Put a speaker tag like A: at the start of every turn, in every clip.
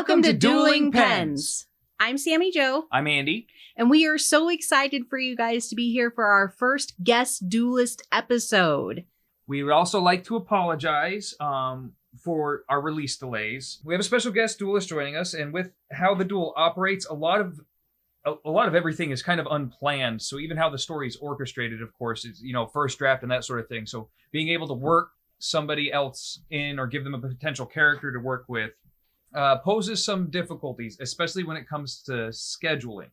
A: Welcome to Dueling Pens.
B: I'm Sammy Jo.
A: I'm Andy.
B: And we are so excited for you guys to be here for our first guest duelist episode.
A: We would also like to apologize for our release delays. We have a special guest duelist joining us, and with how the duel operates, a lot of everything is kind of unplanned. So even how the story is orchestrated, of course, is first draft and that sort of thing. So being able to work somebody else in or give them a potential character to work with poses some difficulties, especially when it comes to scheduling.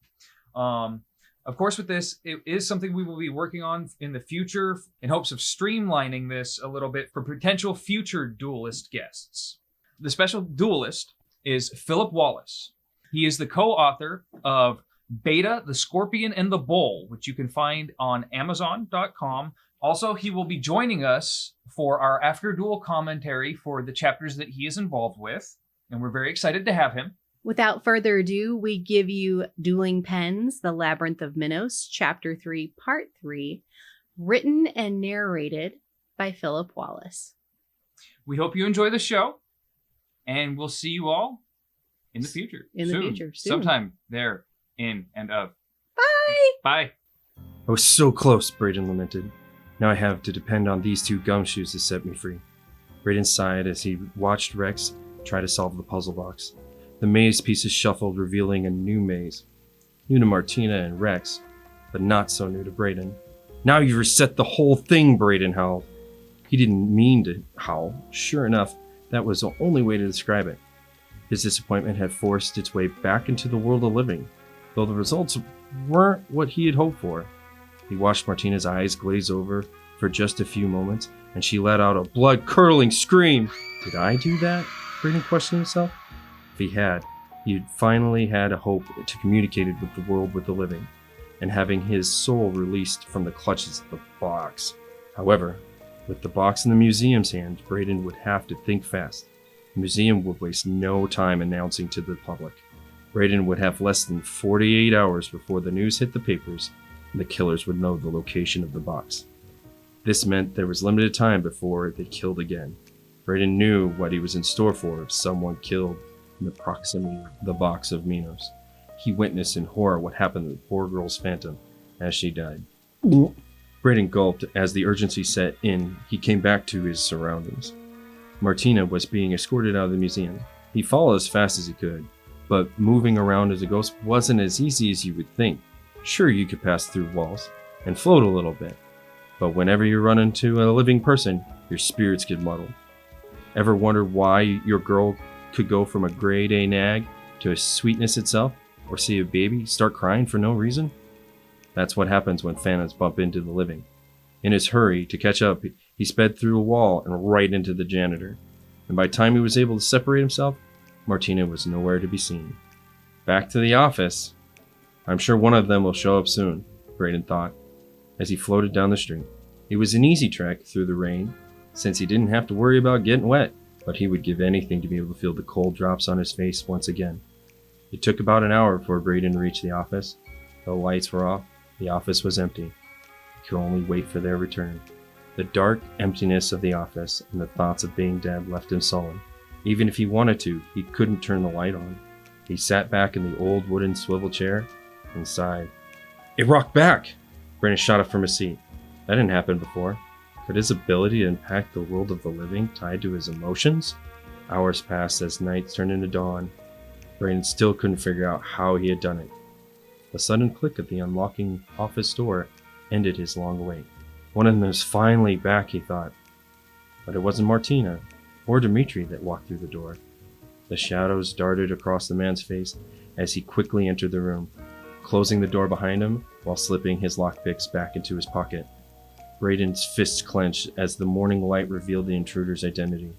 A: Of course, with this, it is something we will be working on in the future in hopes of streamlining this a little bit for potential future duelist guests. The special duelist is Philip Wallace. He is the co-author of Beta, the Scorpion, and the Bull, which you can find on Amazon.com. Also, he will be joining us for our after duel commentary for the chapters that he is involved with, and we're very excited to have him.
B: Without further ado, we give you Dueling Pens, The Labyrinth of Minos, Chapter 3, Part 3, written and narrated by Philip Wallace.
A: We hope you enjoy the show, and we'll see you all in the future.
B: Soon.
A: Sometime there, in and of.
B: Bye!
A: Bye.
C: I was so close, Brayden lamented. Now I have to depend on these two gumshoes to set me free. Brayden sighed as he watched Rex try to solve the puzzle box. The maze pieces shuffled, revealing a new maze. New to Martina and Rex, but not so new to Brayden. Now you've reset the whole thing, Brayden howled. He didn't mean to howl. Sure enough, that was the only way to describe it. His disappointment had forced its way back into the world of living, though the results weren't what he had hoped for. He watched Martina's eyes glaze over for just a few moments, and she let out a blood-curdling scream. Did I do that? Brayden questioned himself. If he had, he'd finally had a hope to communicate with the world with the living, and having his soul released from the clutches of the box. However, with the box in the museum's hand, Brayden would have to think fast. The museum would waste no time announcing to the public. Brayden would have less than 48 hours before the news hit the papers, and the killers would know the location of the box. This meant there was limited time before they killed again. Brayden knew what he was in store for if someone killed in the proximity of the box of Minos. He witnessed in horror what happened to the poor girl's phantom as she died. Brayden gulped as the urgency set in. He came back to his surroundings. Martina was being escorted out of the museum. He followed as fast as he could, but moving around as a ghost wasn't as easy as you would think. Sure, you could pass through walls and float a little bit, but whenever you run into a living person, your spirits get muddled. Ever wonder why your girl could go from a grade A nag to a sweetness itself, or see a baby start crying for no reason? That's what happens when phantoms bump into the living. In his hurry to catch up, he sped through a wall and right into the janitor. And by the time he was able to separate himself, Martina was nowhere to be seen. Back to the office. I'm sure one of them will show up soon, Brayden thought, as he floated down the street. It was an easy trek through the rain, since he didn't have to worry about getting wet, but he would give anything to be able to feel the cold drops on his face once again. It took about an hour before Brayden reached the office. The lights were off. The office was empty. He could only wait for their return. The dark emptiness of the office and the thoughts of being dead left him sullen. Even if he wanted to, he couldn't turn the light on. He sat back in the old wooden swivel chair and sighed. It rocked back! Brayden shot up from his seat. That didn't happen before. Could his ability to impact the world of the living tied to his emotions? Hours passed as night turned into dawn. Brayden still couldn't figure out how he had done it. The sudden click of the unlocking office door ended his long wait. One of them was finally back, he thought. But it wasn't Martina or Dimitri that walked through the door. The shadows darted across the man's face as he quickly entered the room, closing the door behind him while slipping his lockpicks back into his pocket. Brayden's fists clenched as the morning light revealed the intruder's identity.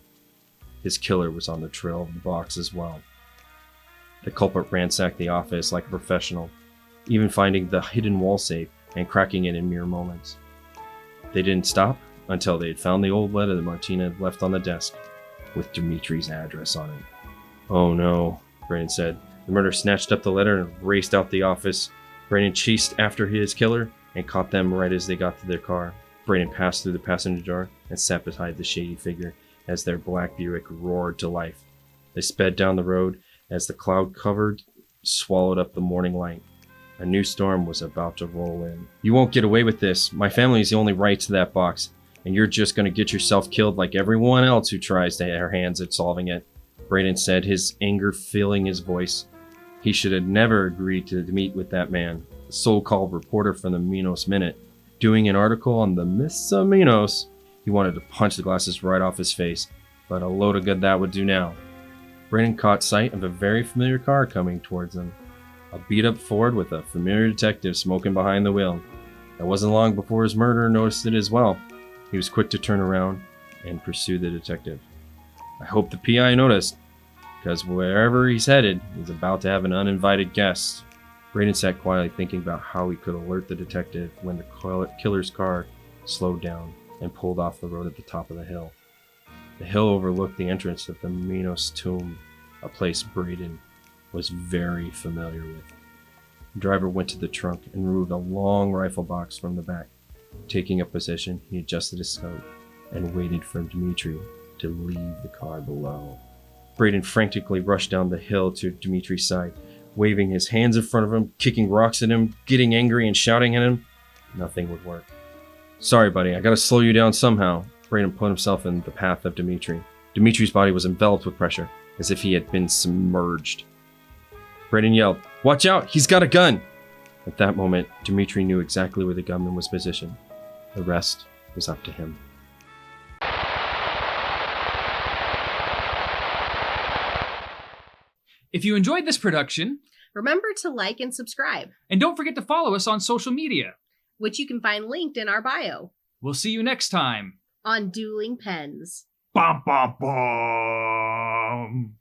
C: His killer was on the trail of the box as well. The culprit ransacked the office like a professional, even finding the hidden wall safe and cracking it in mere moments. They didn't stop until they had found the old letter that Martina had left on the desk, with Dimitri's address on it. Oh no, Brayden said. The murderer snatched up the letter and raced out the office. Brayden chased after his killer and caught them right as they got to their car. Brayden passed through the passenger door and sat beside the shady figure as their black Buick roared to life. They sped down the road as the cloud covered swallowed up the morning light. A new storm was about to roll in. "You won't get away with this. My family is the only right to that box, and you're just going to get yourself killed like everyone else who tries to get their hands at solving it," Braden said, his anger filling his voice. He should have never agreed to meet with that man, the so-called reporter from the Minos Minute, doing an article on the myths of Minos. He wanted to punch the glasses right off his face, but a load of good that would do now. Braden caught sight of a very familiar car coming towards him. A beat-up Ford with a familiar detective smoking behind the wheel. It wasn't long before his murderer noticed it as well. He was quick to turn around and pursue the detective. I hope the PI noticed, because wherever he's headed, he's about to have an uninvited guest. Braden sat quietly thinking about how he could alert the detective when the killer's car slowed down and pulled off the road at the top of the hill. The hill overlooked the entrance of the Minos tomb, a place Braden was very familiar with. The driver went to the trunk and removed a long rifle box from the back. Taking up position, he adjusted his scope and waited for Dmitri to leave the car below. Braden frantically rushed down the hill to Dmitri's side, waving his hands in front of him, kicking rocks at him, getting angry and shouting at him. Nothing would work. "Sorry, buddy, I gotta slow you down somehow." Braden put himself in the path of Dmitri. Dmitri's body was enveloped with pressure, as if he had been submerged. Braden yelled, "Watch out, he's got a gun!" At that moment, Dmitri knew exactly where the gunman was positioned. The rest was up to him.
A: If you enjoyed this production,
B: Remember to like and subscribe,
A: and don't forget to follow us on social media.
B: which you can find linked in our bio
A: We'll see you next time.
B: on Dueling Pens.
A: Bum, bum, bum.